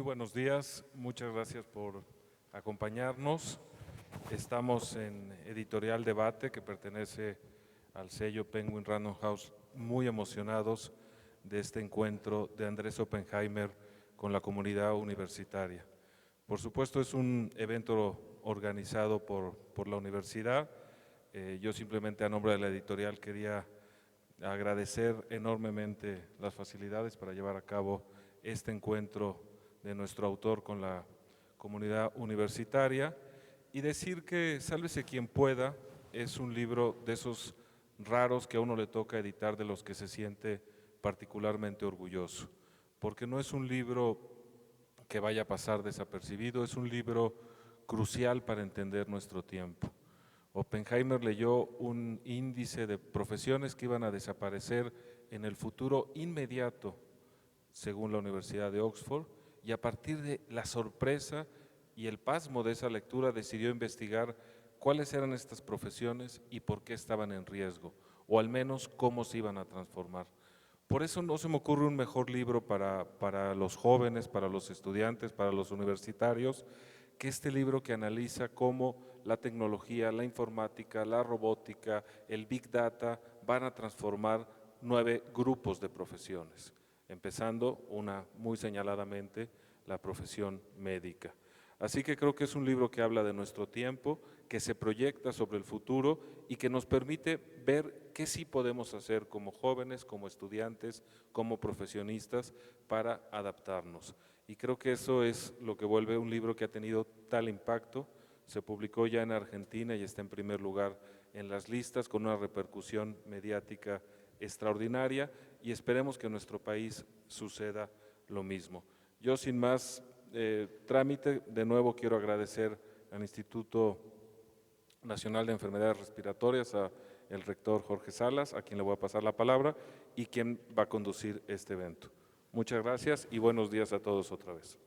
buenos días, muchas gracias por acompañarnos. Estamos en Editorial Debate, que pertenece al sello Penguin Random House, muy emocionados de este encuentro de Andrés Oppenheimer con la comunidad universitaria. Por supuesto, es un evento organizado por la universidad. Yo simplemente a nombre de la editorial quería agradecer enormemente las facilidades para llevar a cabo este encuentro de nuestro autor con la comunidad universitaria y decir que Sálvese quien pueda es un libro de esos raros que a uno le toca editar, de los que se siente particularmente orgulloso, porque no es un libro que vaya a pasar desapercibido, es un libro crucial para entender nuestro tiempo. Oppenheimer leyó un índice de profesiones que iban a desaparecer en el futuro inmediato, según la Universidad de Oxford, y a partir de la sorpresa y el pasmo de esa lectura decidió investigar cuáles eran estas profesiones y por qué estaban en riesgo, o al menos cómo se iban a transformar. Por eso no se me ocurre un mejor libro para los jóvenes, para los estudiantes, para los universitarios, que este libro que analiza cómo la tecnología, la informática, la robótica, el Big Data van a transformar 9 grupos de profesiones, empezando una muy señaladamente, la profesión médica. Así que creo que es un libro que habla de nuestro tiempo, que se proyecta sobre el futuro y que nos permite ver qué sí podemos hacer como jóvenes, como estudiantes, como profesionistas para adaptarnos. Y creo que eso es lo que vuelve un libro que ha tenido tal impacto. Se publicó ya en Argentina y está en primer lugar en las listas, con una repercusión mediática extraordinaria, y esperemos que en nuestro país suceda lo mismo. Yo, sin más trámite, de nuevo quiero agradecer al Instituto Nacional de Enfermedades Respiratorias, al rector Jorge Salas, a quien le voy a pasar la palabra, y quien va a conducir este evento. Muchas gracias y buenos días a todos otra vez.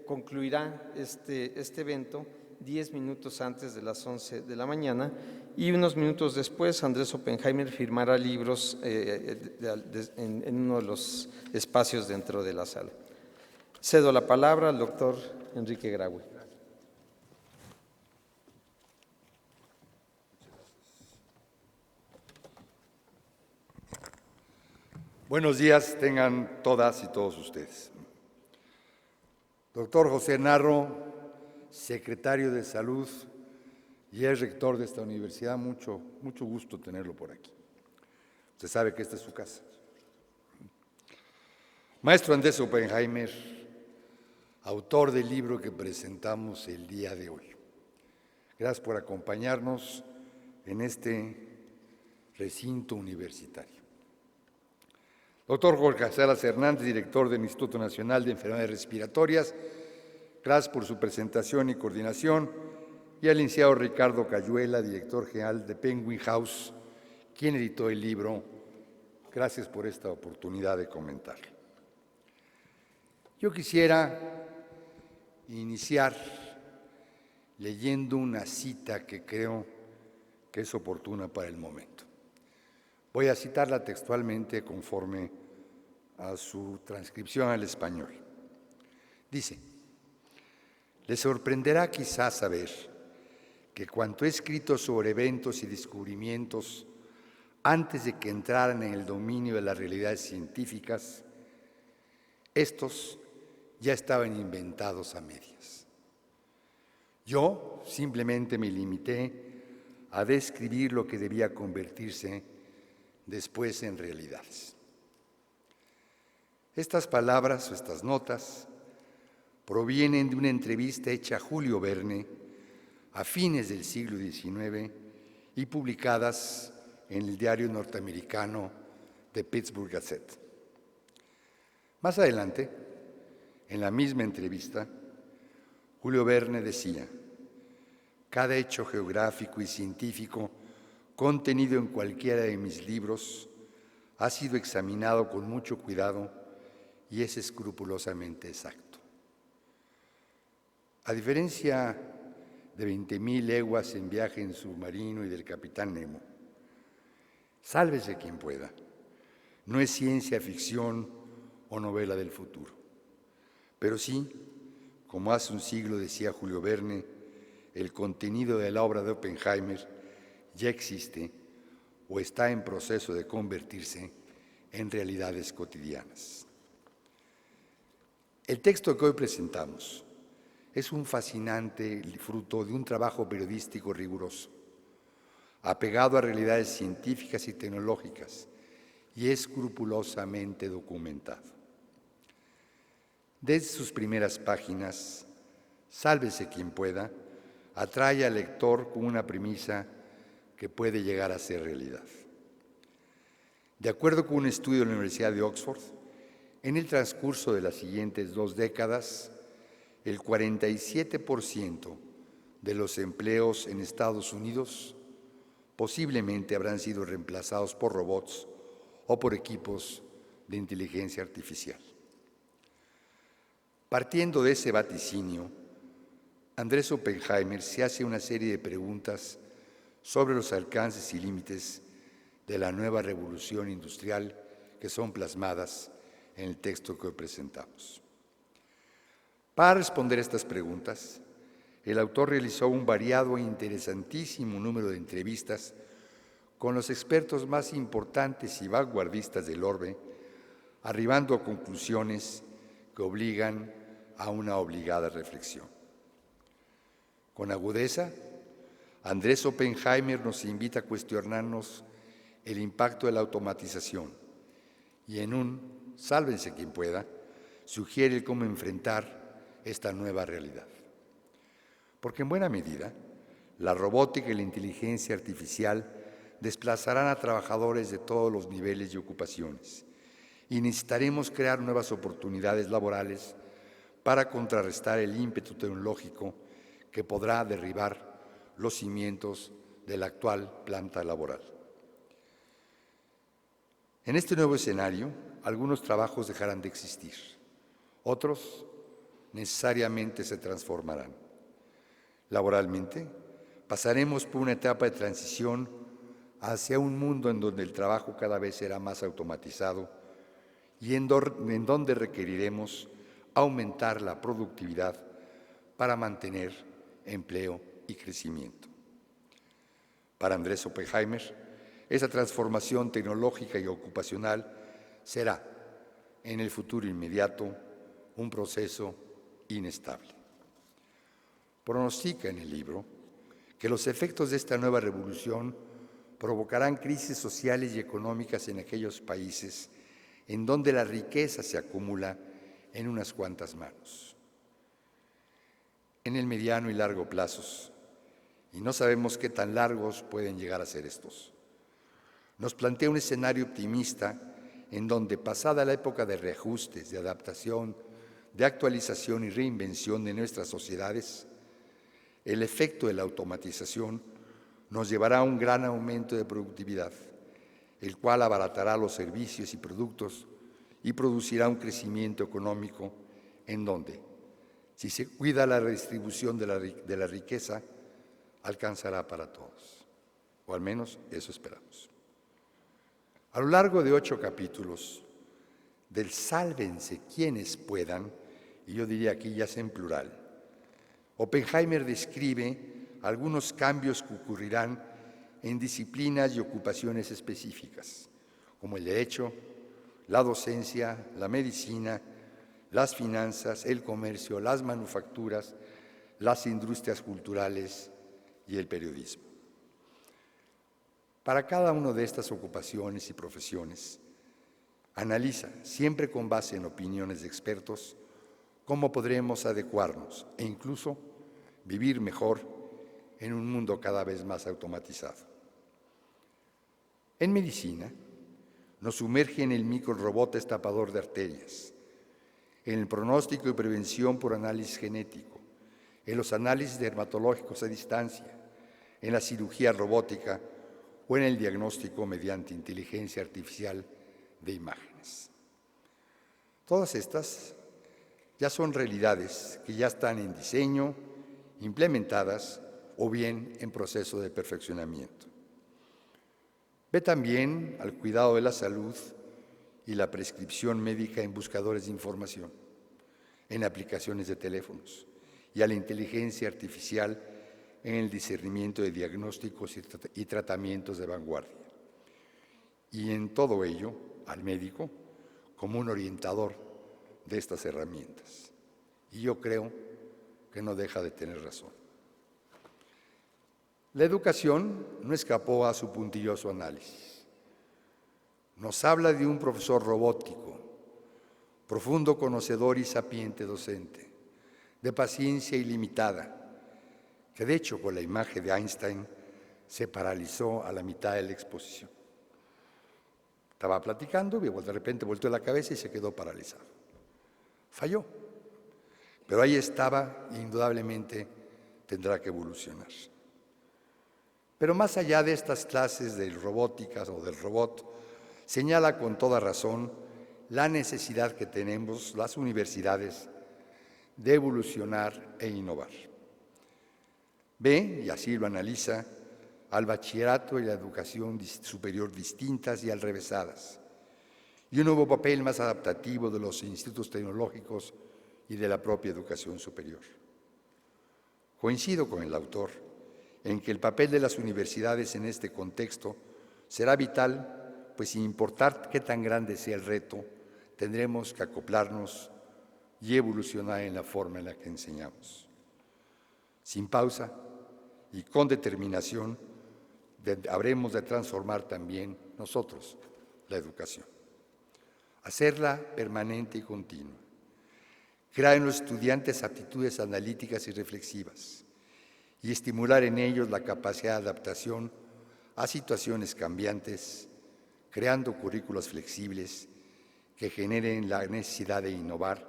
Concluirá este evento 10 minutos antes de las 11 de la mañana y unos minutos después Andrés Oppenheimer firmará libros en uno de los espacios dentro de la sala. Cedo la palabra al doctor Enrique Graue. Buenos días tengan todas y todos ustedes. Doctor José Narro, secretario de Salud y es rector de esta universidad, mucho gusto tenerlo por aquí. Usted sabe que esta es su casa. Maestro Andrés Oppenheimer, autor del libro que presentamos el día de hoy. Gracias por acompañarnos en este recinto universitario. Doctor Jorge Salas Hernández, director del Instituto Nacional de Enfermedades Respiratorias, gracias por su presentación y coordinación, y al licenciado Ricardo Cayuela, director general de Penguin House, quien editó el libro. Gracias por esta oportunidad de comentarlo. Yo quisiera iniciar leyendo una cita que creo que es oportuna para el momento. Voy a citarla textualmente conforme a su transcripción al español. Dice: les sorprenderá quizás saber que cuanto he escrito sobre eventos y descubrimientos antes de que entraran en el dominio de las realidades científicas, estos ya estaban inventados a medias. Yo simplemente me limité a describir lo que debía convertirse después en realidades. Estas palabras o estas notas provienen de una entrevista hecha a Julio Verne a fines del siglo XIX y publicadas en el diario norteamericano The Pittsburgh Gazette. Más adelante, en la misma entrevista, Julio Verne decía: cada hecho geográfico y científico contenido en cualquiera de mis libros ha sido examinado con mucho cuidado y es escrupulosamente exacto. A diferencia de 20.000 leguas en viaje en submarino y del Capitán Nemo, sálvese quien pueda, no es ciencia ficción o novela del futuro, pero sí, como hace un siglo decía Julio Verne, el contenido de la obra de Oppenheimer ya existe o está en proceso de convertirse en realidades cotidianas. El texto que hoy presentamos es un fascinante fruto de un trabajo periodístico riguroso, apegado a realidades científicas y tecnológicas y escrupulosamente documentado. Desde sus primeras páginas, sálvese quien pueda, atrae al lector con una premisa que puede llegar a ser realidad. De acuerdo con un estudio de la Universidad de Oxford, en el transcurso de las siguientes 2 décadas, el 47% de los empleos en Estados Unidos posiblemente habrán sido reemplazados por robots o por equipos de inteligencia artificial. Partiendo de ese vaticinio, Andrés Oppenheimer se hace una serie de preguntas sobre los alcances y límites de la nueva revolución industrial que son plasmadas en el texto que hoy presentamos. Para responder estas preguntas, el autor realizó un variado e interesantísimo número de entrevistas con los expertos más importantes y vanguardistas del orbe, arribando a conclusiones que obligan a una obligada reflexión. Con agudeza, Andrés Oppenheimer nos invita a cuestionarnos el impacto de la automatización y en un sálvense quien pueda, sugiere cómo enfrentar esta nueva realidad. Porque en buena medida, la robótica y la inteligencia artificial desplazarán a trabajadores de todos los niveles y ocupaciones y necesitaremos crear nuevas oportunidades laborales para contrarrestar el ímpetu tecnológico que podrá derribar los cimientos de la actual planta laboral. En este nuevo escenario, algunos trabajos dejarán de existir, otros necesariamente se transformarán. Laboralmente, pasaremos por una etapa de transición hacia un mundo en donde el trabajo cada vez será más automatizado y en donde requeriremos aumentar la productividad para mantener empleo y crecimiento. Para Andrés Oppenheimer, esa transformación tecnológica y ocupacional será, en el futuro inmediato, un proceso inestable. Pronostica en el libro que los efectos de esta nueva revolución provocarán crisis sociales y económicas en aquellos países en donde la riqueza se acumula en unas cuantas manos. En el mediano y largo plazos, y no sabemos qué tan largos pueden llegar a ser estos, nos plantea un escenario optimista en donde, pasada la época de reajustes, de adaptación, de actualización y reinvención de nuestras sociedades, el efecto de la automatización nos llevará a un gran aumento de productividad, el cual abaratará los servicios y productos y producirá un crecimiento económico en donde, si se cuida la redistribución de la riqueza, alcanzará para todos, o al menos eso esperamos. A lo largo de 8 capítulos, del sálvense quienes puedan, y yo diría aquí ya es en plural, Oppenheimer describe algunos cambios que ocurrirán en disciplinas y ocupaciones específicas, como el derecho, la docencia, la medicina, las finanzas, el comercio, las manufacturas, las industrias culturales y el periodismo. Para cada una de estas ocupaciones y profesiones, analiza, siempre con base en opiniones de expertos, cómo podremos adecuarnos e incluso vivir mejor en un mundo cada vez más automatizado. En medicina, nos sumerge en el microrobot destapador de arterias, en el pronóstico y prevención por análisis genético, en los análisis dermatológicos a distancia, en la cirugía robótica o en el diagnóstico mediante inteligencia artificial de imágenes. Todas estas ya son realidades que ya están en diseño, implementadas o bien en proceso de perfeccionamiento. Ve también al cuidado de la salud y la prescripción médica en buscadores de información, en aplicaciones de teléfonos y a la inteligencia artificial en el discernimiento de diagnósticos y tratamientos de vanguardia. Y en todo ello, al médico como un orientador de estas herramientas. Y yo creo que no deja de tener razón. La educación no escapó a su puntilloso análisis. Nos habla de un profesor robótico, profundo conocedor y sapiente docente, de paciencia ilimitada, que de hecho con la imagen de Einstein se paralizó a la mitad de la exposición. Estaba platicando y de repente volteó la cabeza y se quedó paralizado. Falló, pero ahí estaba e indudablemente tendrá que evolucionar. Pero más allá de estas clases de robóticas o del robot, señala con toda razón la necesidad que tenemos las universidades de evolucionar e innovar. Ve, y así lo analiza, al bachillerato y la educación superior distintas y alrevesadas, y un nuevo papel más adaptativo de los institutos tecnológicos y de la propia educación superior. Coincido con el autor en que el papel de las universidades en este contexto será vital, pues sin importar qué tan grande sea el reto, tendremos que acoplarnos y evolucionar en la forma en la que enseñamos. Sin pausa y con determinación, habremos de transformar también nosotros la educación. Hacerla permanente y continua. Crear en los estudiantes aptitudes analíticas y reflexivas y estimular en ellos la capacidad de adaptación a situaciones cambiantes, creando currículos flexibles que generen la necesidad de innovar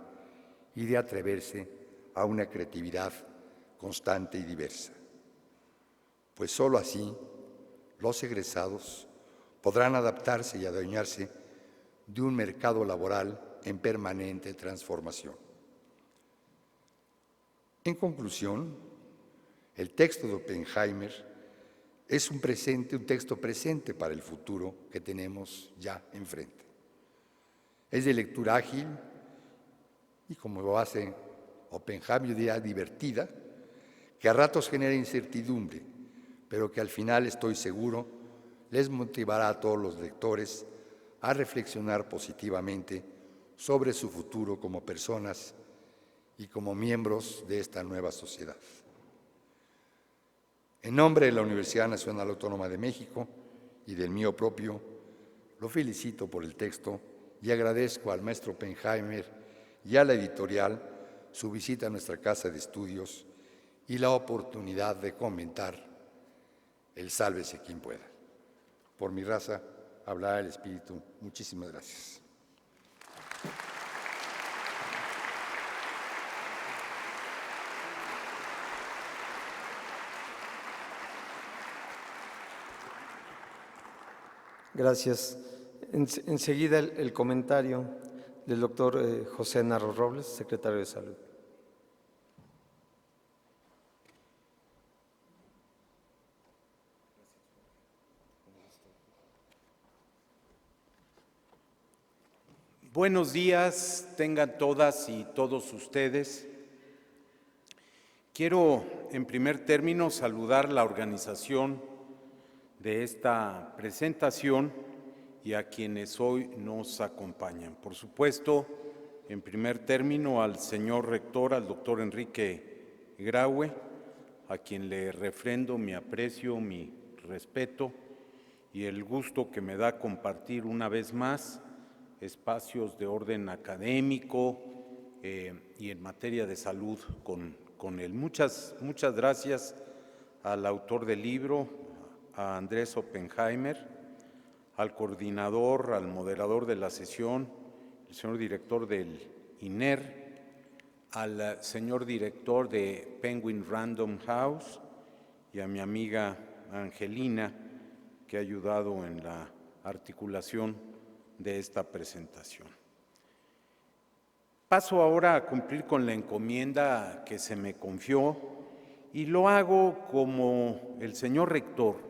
y de atreverse a una creatividad constante y diversa, pues sólo así los egresados podrán adaptarse y adueñarse de un mercado laboral en permanente transformación. En conclusión, el texto de Oppenheimer es un texto presente para el futuro que tenemos ya enfrente. Es de lectura ágil y, como lo hace Oppenheimer, diría divertida, que a ratos genera incertidumbre, pero que al final, estoy seguro, les motivará a todos los lectores a reflexionar positivamente sobre su futuro como personas y como miembros de esta nueva sociedad. En nombre de la Universidad Nacional Autónoma de México y del mío propio, lo felicito por el texto y agradezco al maestro Oppenheimer y a la editorial su visita a nuestra casa de estudios y la oportunidad de comentar el sálvese quien pueda. Por mi raza hablará el Espíritu. Muchísimas gracias. Gracias. Enseguida el comentario del doctor José Narro Robles, secretario de Salud. Buenos días, tengan todas y todos ustedes. Quiero, en primer término, saludar la organización de esta presentación y a quienes hoy nos acompañan. Por supuesto, en primer término, al señor rector, al doctor Enrique Graue, a quien le refrendo mi aprecio, mi respeto y el gusto que me da compartir una vez más espacios de orden académico y en materia de salud con él. Muchas gracias al autor del libro, a Andrés Oppenheimer, al coordinador, al moderador de la sesión, el señor director del INER, al señor director de Penguin Random House y a mi amiga Angelina, que ha ayudado en la articulación de esta presentación. Paso ahora a cumplir con la encomienda que se me confió y lo hago como el señor rector,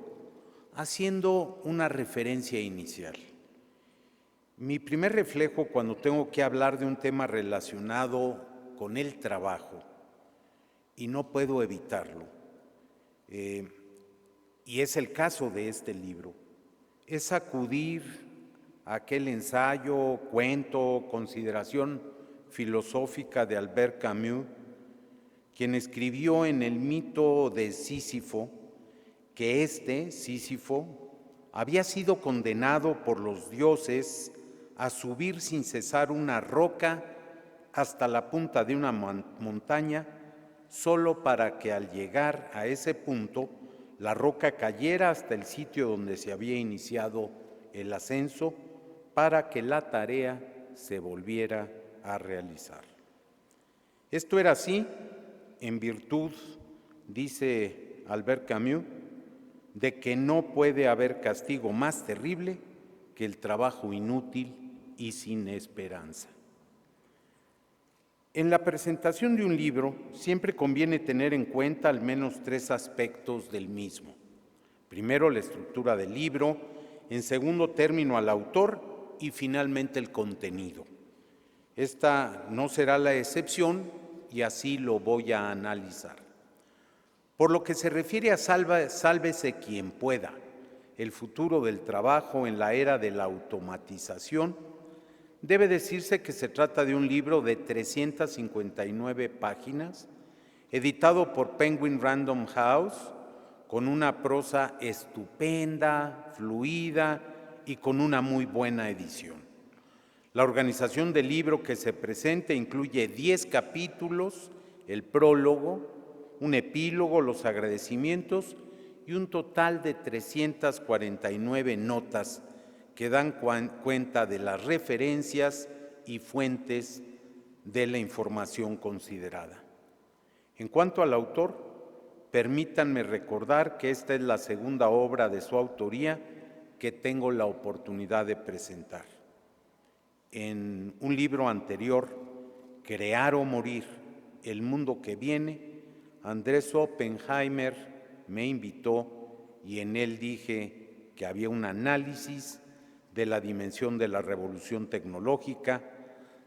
haciendo una referencia inicial. Mi primer reflejo cuando tengo que hablar de un tema relacionado con el trabajo, y no puedo evitarlo, y es el caso de este libro, es acudir a aquel ensayo, cuento, consideración filosófica de Albert Camus, quien escribió en el mito de Sísifo que Sísifo, había sido condenado por los dioses a subir sin cesar una roca hasta la punta de una montaña, solo para que al llegar a ese punto la roca cayera hasta el sitio donde se había iniciado el ascenso, para que la tarea se volviera a realizar. Esto era así en virtud, dice Albert Camus, de que no puede haber castigo más terrible que el trabajo inútil y sin esperanza. En la presentación de un libro siempre conviene tener en cuenta al menos 3 aspectos del mismo. Primero, la estructura del libro, en segundo término, al autor y finalmente el contenido. Esta no será la excepción y así lo voy a analizar. Por lo que se refiere a Sálvese quien pueda, el futuro del trabajo en la era de la automatización, debe decirse que se trata de un libro de 359 páginas, editado por Penguin Random House, con una prosa estupenda, fluida y con una muy buena edición. La organización del libro que se presenta incluye 10 capítulos, el prólogo, un epílogo, los agradecimientos y un total de 349 notas que dan cuenta de las referencias y fuentes de la información considerada. En cuanto al autor, permítanme recordar que esta es la segunda obra de su autoría que tengo la oportunidad de presentar. En un libro anterior, Crear o Morir, el mundo que viene, Andrés Oppenheimer me invitó y en él dije que había un análisis de la dimensión de la revolución tecnológica,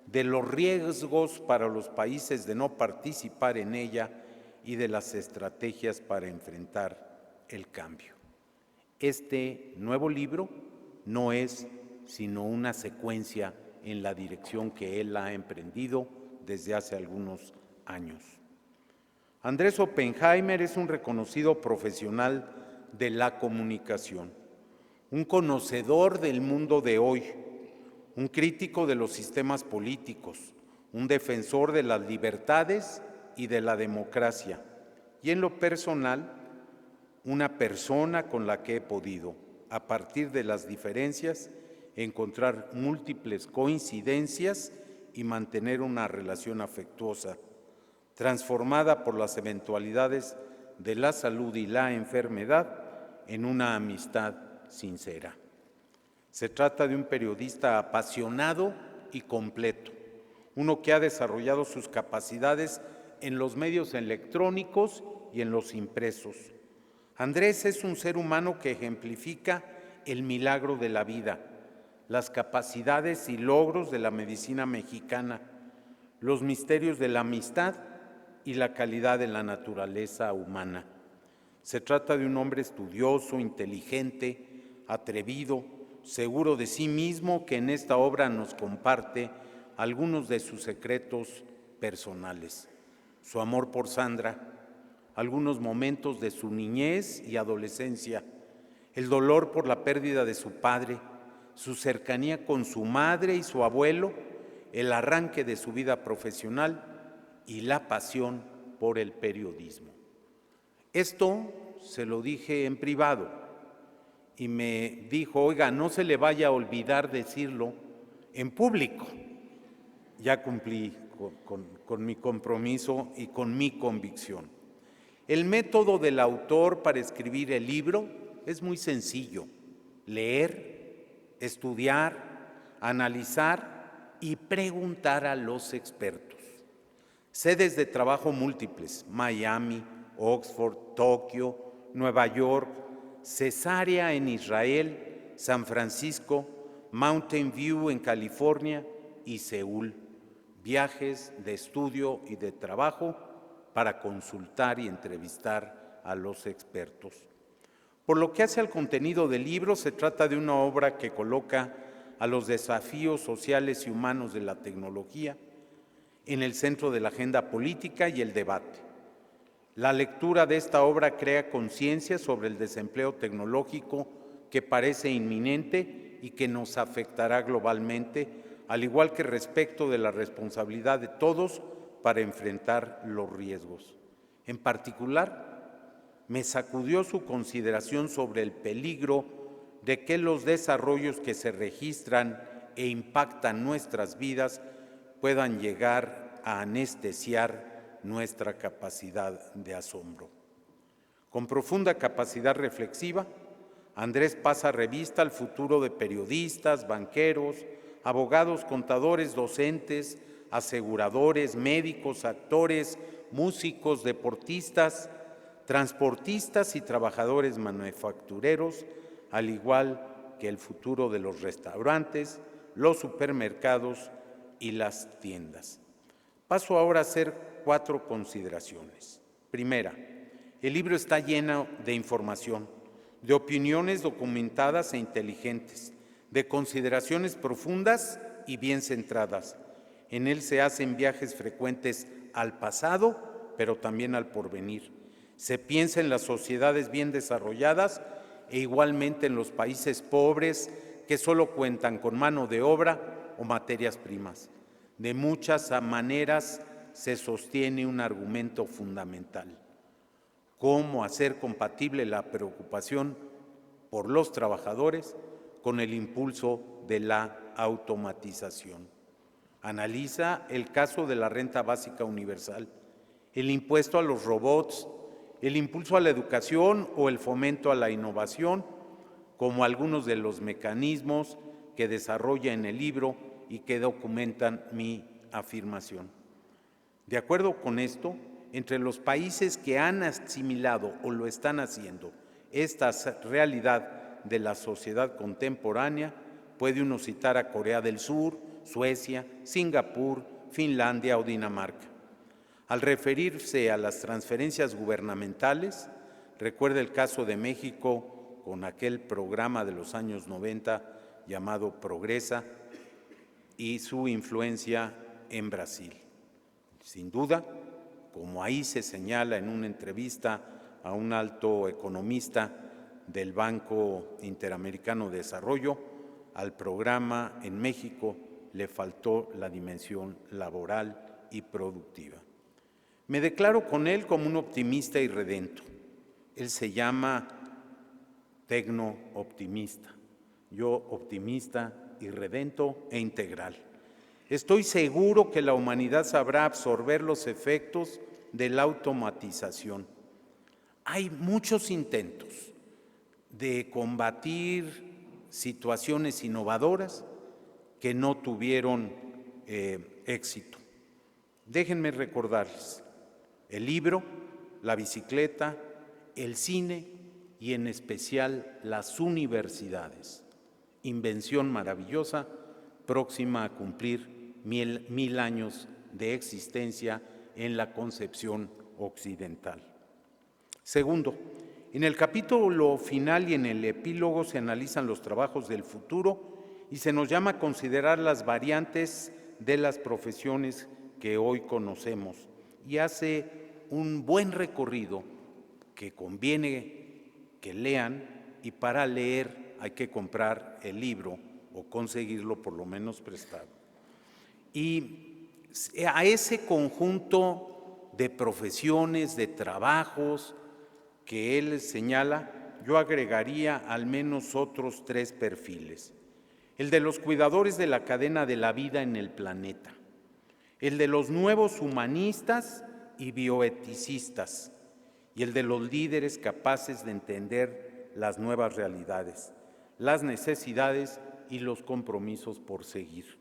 de los riesgos para los países de no participar en ella y de las estrategias para enfrentar el cambio. Este nuevo libro no es sino una secuencia en la dirección que él ha emprendido desde hace algunos años. Andrés Oppenheimer es un reconocido profesional de la comunicación, un conocedor del mundo de hoy, un crítico de los sistemas políticos, un defensor de las libertades y de la democracia, y en lo personal, una persona con la que he podido, a partir de las diferencias, encontrar múltiples coincidencias y mantener una relación afectuosa, transformada por las eventualidades de la salud y la enfermedad en una amistad sincera. Se trata de un periodista apasionado y completo, uno que ha desarrollado sus capacidades en los medios electrónicos y en los impresos. Andrés es un ser humano que ejemplifica el milagro de la vida, las capacidades y logros de la medicina mexicana, los misterios de la amistad y la calidad de la naturaleza humana. Se trata de un hombre estudioso, inteligente, atrevido, seguro de sí mismo, que en esta obra nos comparte algunos de sus secretos personales. Su amor por Sandra, algunos momentos de su niñez y adolescencia, el dolor por la pérdida de su padre, su cercanía con su madre y su abuelo, el arranque de su vida profesional y la pasión por el periodismo. Esto se lo dije en privado y me dijo, oiga, no se le vaya a olvidar decirlo en público. Ya cumplí con mi compromiso y con mi convicción. El método del autor para escribir el libro es muy sencillo: leer, estudiar, analizar y preguntar a los expertos. Sedes de trabajo múltiples: Miami, Oxford, Tokio, Nueva York, Cesarea en Israel, San Francisco, Mountain View en California y Seúl. Viajes de estudio y de trabajo para consultar y entrevistar a los expertos. Por lo que hace al contenido del libro, se trata de una obra que coloca a los desafíos sociales y humanos de la tecnología en el centro de la agenda política y el debate. La lectura de esta obra crea conciencia sobre el desempleo tecnológico que parece inminente y que nos afectará globalmente, al igual que respecto de la responsabilidad de todos para enfrentar los riesgos. En particular, me sacudió su consideración sobre el peligro de que los desarrollos que se registran e impactan nuestras vidas puedan llegar a anestesiar nuestra capacidad de asombro. Con profunda capacidad reflexiva, Andrés pasa revista al futuro de periodistas, banqueros, abogados, contadores, docentes, aseguradores, médicos, actores, músicos, deportistas, transportistas y trabajadores manufactureros, al igual que el futuro de los restaurantes, los supermercados y las tiendas. Paso ahora a hacer 4 consideraciones. Primera, el libro está lleno de información, de opiniones documentadas e inteligentes, de consideraciones profundas y bien centradas. En él se hacen viajes frecuentes al pasado, pero también al porvenir. Se piensa en las sociedades bien desarrolladas e igualmente en los países pobres que solo cuentan con mano de obra o materias primas. De muchas maneras se sostiene un argumento fundamental: cómo hacer compatible la preocupación por los trabajadores con el impulso de la automatización. Analiza el caso de la renta básica universal el impuesto a los robots, el impulso a la educación o el fomento a la innovación, como algunos de los mecanismos que desarrolla en el libro y que documentan mi afirmación. De acuerdo con esto, entre los países que han asimilado o lo están haciendo esta realidad de la sociedad contemporánea, puede uno citar a Corea del Sur, Suecia, Singapur, Finlandia o Dinamarca. Al referirse a las transferencias gubernamentales, recuerda el caso de México con aquel programa de los años 90 llamado Progresa y su influencia en Brasil. Sin duda, como ahí se señala en una entrevista a un alto economista del Banco Interamericano de Desarrollo, al programa en México le faltó la dimensión laboral y productiva. Me declaro con él como un optimista irredento. Él se llama tecno-optimista, yo optimista, irredento e integral. Estoy seguro que la humanidad sabrá absorber los efectos de la automatización. Hay muchos intentos de combatir situaciones innovadoras que no tuvieron éxito. Déjenme recordarles: el libro, la bicicleta, el cine y en especial las universidades. Invención maravillosa, próxima a cumplir 1000 años de existencia en la concepción occidental. Segundo, en el capítulo final y en el epílogo se analizan los trabajos del futuro y se nos llama a considerar las variantes de las profesiones que hoy conocemos, y hace un buen recorrido que conviene que lean, y para leer hay que comprar el libro o conseguirlo por lo menos prestado. Y a ese conjunto de profesiones, de trabajos que él señala, yo agregaría al menos otros 3 perfiles: el de los cuidadores de la cadena de la vida en el planeta, el de los nuevos humanistas y bioeticistas, y el de los líderes capaces de entender las nuevas realidades, las necesidades y los compromisos por seguir.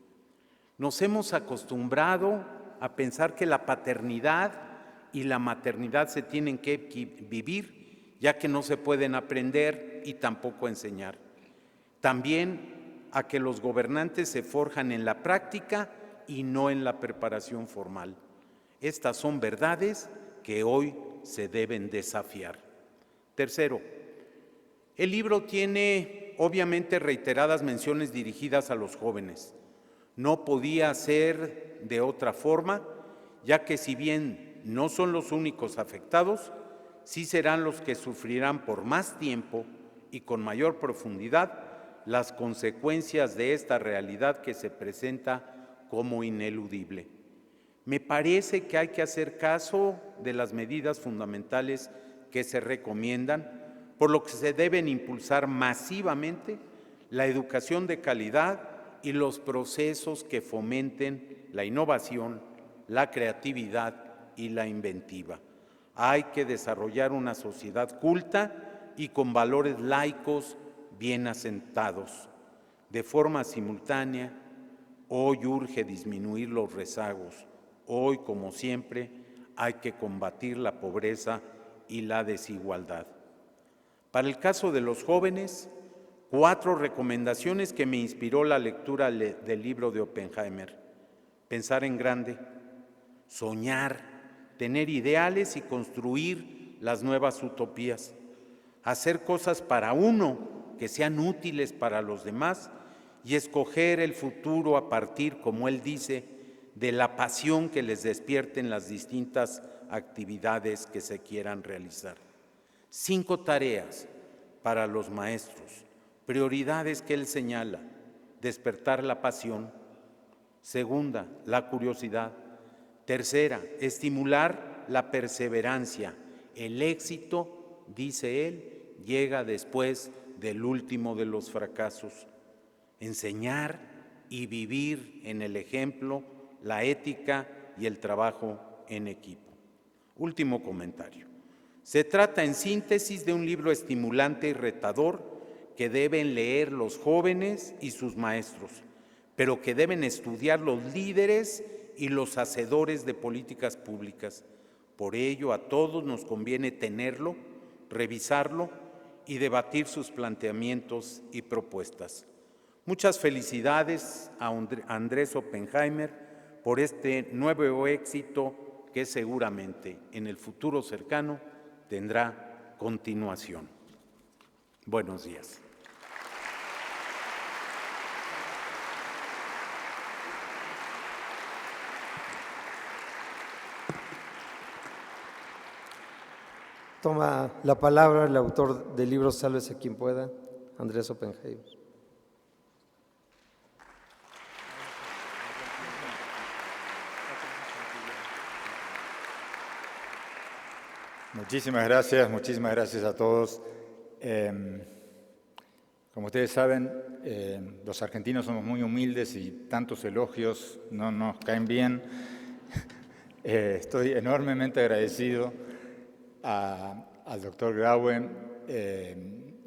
Nos hemos acostumbrado a pensar que la paternidad y la maternidad se tienen que vivir, ya que no se pueden aprender y tampoco enseñar. También a que los gobernantes se forjan en la práctica y no en la preparación formal. Estas son verdades que hoy se deben desafiar. Tercero, el libro tiene obviamente reiteradas menciones dirigidas a los jóvenes. No podía ser de otra forma, ya que si bien no son los únicos afectados, sí serán los que sufrirán por más tiempo y con mayor profundidad las consecuencias de esta realidad que se presenta como ineludible. Me parece que hay que hacer caso de las medidas fundamentales que se recomiendan, por lo que se deben impulsar masivamente la educación de calidad y los procesos que fomenten la innovación, la creatividad y la inventiva. Hay que desarrollar una sociedad culta y con valores laicos bien asentados. De forma simultánea, hoy urge disminuir los rezagos. Hoy, como siempre, hay que combatir la pobreza y la desigualdad. Para el caso de los jóvenes, 4 recomendaciones que me inspiró la lectura del libro de Oppenheimer: pensar en grande, soñar, tener ideales y construir las nuevas utopías, hacer cosas para uno que sean útiles para los demás y escoger el futuro a partir, como él dice, de la pasión que les despierten las distintas actividades que se quieran realizar. 5 tareas para los maestros, prioridades que él señala: despertar la pasión. Segunda, la curiosidad. Tercera, estimular la perseverancia. El éxito, dice él, llega después del último de los fracasos. Enseñar y vivir en el ejemplo, la ética y el trabajo en equipo. Último comentario. Se trata en síntesis de un libro estimulante y retador que deben leer los jóvenes y sus maestros, pero que deben estudiar los líderes y los hacedores de políticas públicas. Por ello, a todos nos conviene tenerlo, revisarlo y debatir sus planteamientos y propuestas. Muchas felicidades a Andrés Oppenheimer por este nuevo éxito que seguramente en el futuro cercano tendrá continuación. Buenos días. Toma la palabra el autor del libro Sálvese quien pueda, Andrés Oppenheimer. Muchísimas gracias a todos. Como ustedes saben, los argentinos somos muy humildes y tantos elogios no nos caen bien. Estoy enormemente agradecido al doctor Graue,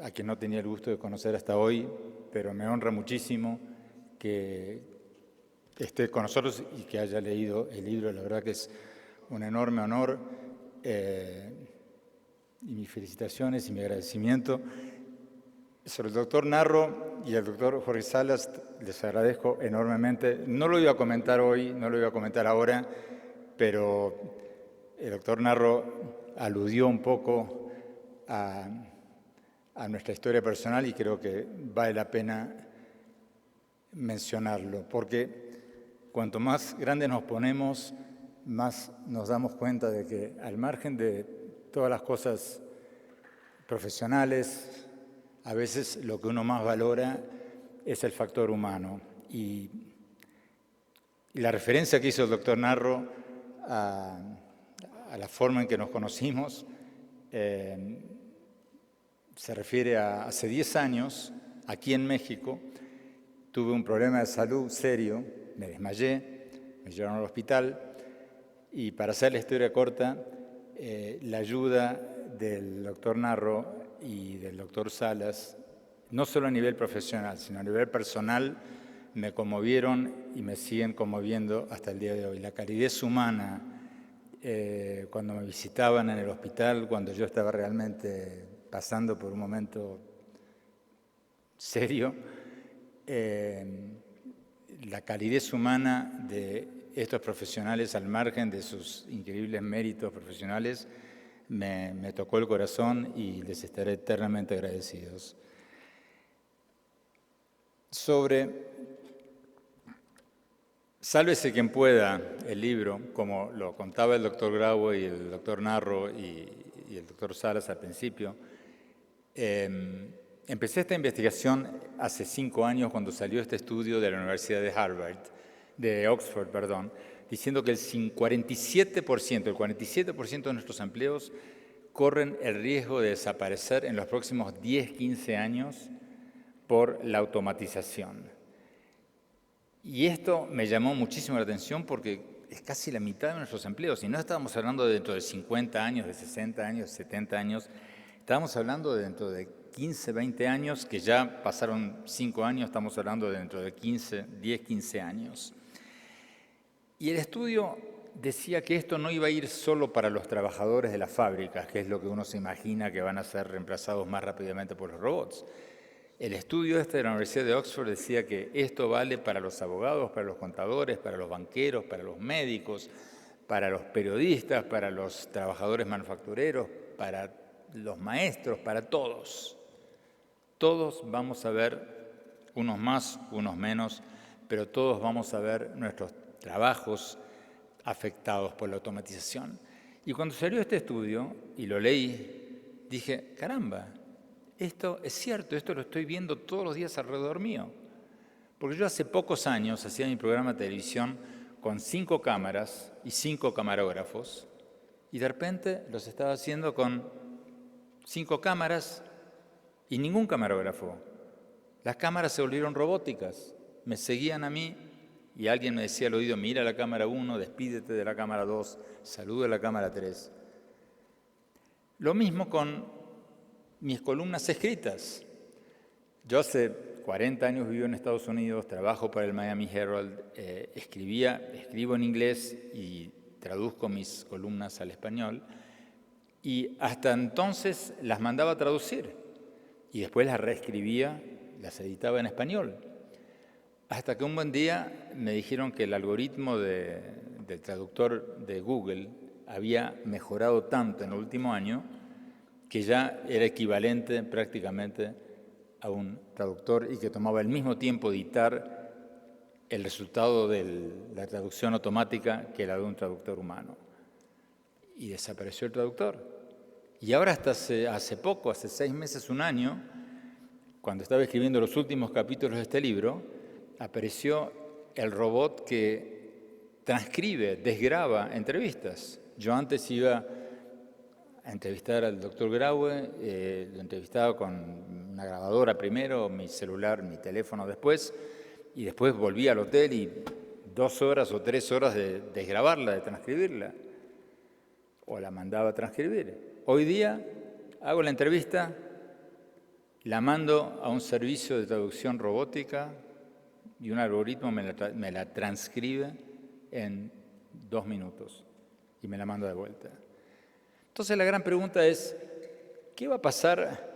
a quien no tenía el gusto de conocer hasta hoy, pero me honra muchísimo que esté con nosotros y que haya leído el libro. La verdad que es un enorme honor. Y mis felicitaciones y mi agradecimiento. Sobre el doctor Narro y el doctor Jorge Salas, les agradezco enormemente. No lo iba a comentar hoy, no lo iba a comentar ahora, pero el doctor Narro aludió un poco a nuestra historia personal y creo que vale la pena mencionarlo, porque cuanto más grandes nos ponemos, más nos damos cuenta de que al margen de todas las cosas profesionales, a veces lo que uno más valora es el factor humano. Y la referencia que hizo el doctor Narro a la forma en que nos conocimos se refiere a hace 10 años, aquí en México, tuve un problema de salud serio, me desmayé, me llevaron al hospital. Y para hacer la historia corta, la ayuda del doctor Narro y del doctor Salas, no solo a nivel profesional, sino a nivel personal, me conmovieron y me siguen conmoviendo hasta el día de hoy. La calidez humana, cuando me visitaban en el hospital, cuando yo estaba realmente pasando por un momento serio, la calidez humana de estos profesionales, al margen de sus increíbles méritos profesionales, me tocó el corazón y les estaré eternamente agradecidos. Sobre Sálvese quien pueda, el libro, como lo contaba el doctor Graue y el doctor Narro y el doctor Salas al principio, empecé esta investigación hace 5 años cuando salió este estudio de la Universidad de Oxford, diciendo que el 47% de nuestros empleos corren el riesgo de desaparecer en los próximos 10, 15 años por la automatización. Y esto me llamó muchísimo la atención porque es casi la mitad de nuestros empleos. Y no estábamos hablando de dentro de 50 años, de 60 años, 70 años. Estábamos hablando de dentro de 15, 20 años, que ya pasaron 5 años, estamos hablando de dentro de 10, 15 años. Y el estudio decía que esto no iba a ir solo para los trabajadores de las fábricas, que es lo que uno se imagina que van a ser reemplazados más rápidamente por los robots. El estudio de la Universidad de Oxford decía que esto vale para los abogados, para los contadores, para los banqueros, para los médicos, para los periodistas, para los trabajadores manufactureros, para los maestros, para todos. Todos vamos a ver, unos más, unos menos, pero todos vamos a ver nuestros trabajos afectados por la automatización. Y cuando salió este estudio, y lo leí, dije, caramba, esto es cierto, esto lo estoy viendo todos los días alrededor mío. Porque yo hace pocos años hacía mi programa de televisión con 5 cámaras y 5 camarógrafos, y de repente los estaba haciendo con 5 cámaras y ningún camarógrafo. Las cámaras se volvieron robóticas, me seguían a mí y alguien me decía al oído, mira la cámara 1, despídete de la cámara 2, saluda a la cámara 3. Lo mismo con mis columnas escritas. Yo hace 40 años vivo en Estados Unidos, trabajo para el Miami Herald, escribo en inglés y traduzco mis columnas al español. Y hasta entonces las mandaba a traducir y después las reescribía, las editaba en español. Hasta que un buen día me dijeron que el algoritmo del traductor de Google había mejorado tanto en el último año que ya era equivalente prácticamente a un traductor y que tomaba el mismo tiempo editar el resultado de la traducción automática que la de un traductor humano. Y desapareció el traductor. Y ahora hasta hace poco, hace 6 meses, un año, cuando estaba escribiendo los últimos capítulos de este libro, apareció el robot que transcribe, desgraba entrevistas. Yo antes iba a entrevistar al doctor Graue, lo entrevistaba con una grabadora primero, mi celular, mi teléfono después, y después volví al hotel y 2 horas o 3 horas de desgrabarla, de transcribirla, o la mandaba a transcribir. Hoy día hago la entrevista, la mando a un servicio de traducción robótica y un algoritmo me la transcribe en 2 minutos y me la manda de vuelta. Entonces la gran pregunta es, ¿qué va a pasar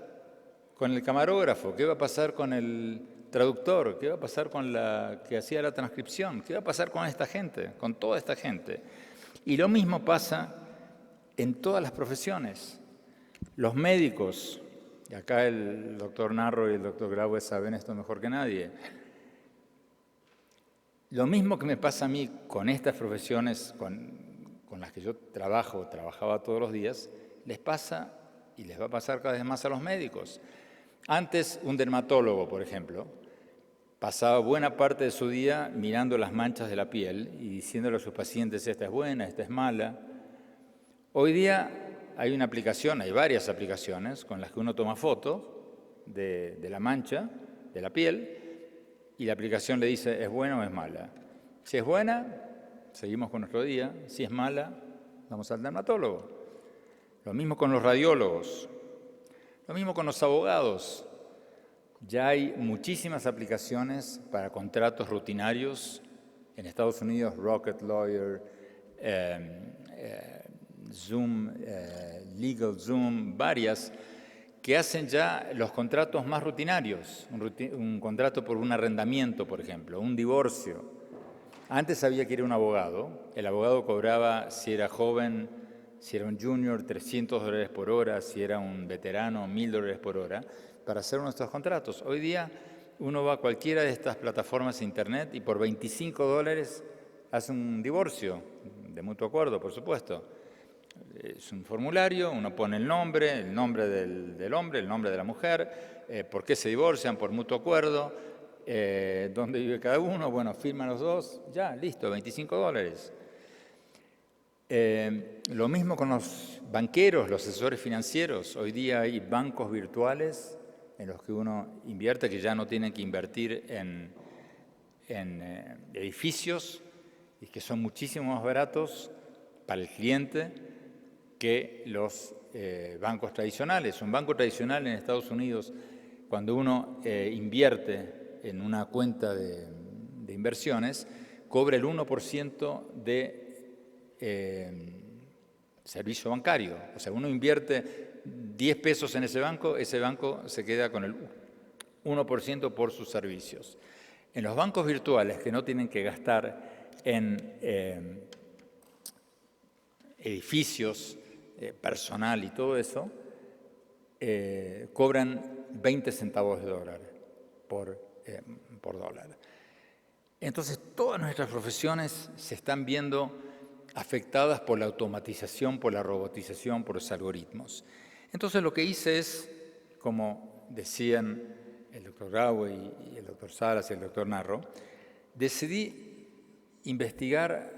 con el camarógrafo? ¿Qué va a pasar con el traductor? ¿Qué va a pasar con la que hacía la transcripción? ¿Qué va a pasar con esta gente, con toda esta gente? Y lo mismo pasa en todas las profesiones. Los médicos, y acá el doctor Narro y el doctor Graue saben esto mejor que nadie, lo mismo que me pasa a mí con estas profesiones con las que yo trabajaba todos los días, les pasa y les va a pasar cada vez más a los médicos. Antes, un dermatólogo, por ejemplo, pasaba buena parte de su día mirando las manchas de la piel y diciéndole a sus pacientes, esta es buena, esta es mala. Hoy día hay una aplicación, hay varias aplicaciones con las que uno toma fotos de la mancha de la piel y la aplicación le dice, ¿es buena o es mala? Si es buena, seguimos con nuestro día. Si es mala, vamos al dermatólogo. Lo mismo con los radiólogos. Lo mismo con los abogados. Ya hay muchísimas aplicaciones para contratos rutinarios. En Estados Unidos, Rocket Lawyer, Zoom, Legal Zoom, varias, que hacen ya los contratos más rutinarios. Un contrato por un arrendamiento, por ejemplo, un divorcio. Antes había que ir a un abogado. El abogado cobraba, si era joven, si era un junior, $300 por hora, si era un veterano, $1,000 por hora, para hacer nuestros contratos. Hoy día uno va a cualquiera de estas plataformas de internet y por $25 hace un divorcio, de mutuo acuerdo, por supuesto. Es un formulario, uno pone el nombre del hombre, el nombre de la mujer, por qué se divorcian, por mutuo acuerdo, dónde vive cada uno, bueno, firman los dos, ya, listo, $25. Lo mismo con los banqueros, los asesores financieros. Hoy día hay bancos virtuales en los que uno invierte, que ya no tienen que invertir en edificios y que son muchísimo más baratos para el cliente que los bancos tradicionales. Un banco tradicional en Estados Unidos, cuando uno invierte en una cuenta de inversiones, cobra el 1% de servicio bancario. O sea, uno invierte 10 pesos en ese banco se queda con el 1% por sus servicios. En los bancos virtuales, que no tienen que gastar en edificios, personal y todo eso, cobran 20 centavos de dólar por dólar. Entonces, todas nuestras profesiones se están viendo afectadas por la automatización, por la robotización, por los algoritmos. Entonces, lo que hice es, como decían el doctor Graue y el doctor Salas y el doctor Narro, decidí investigar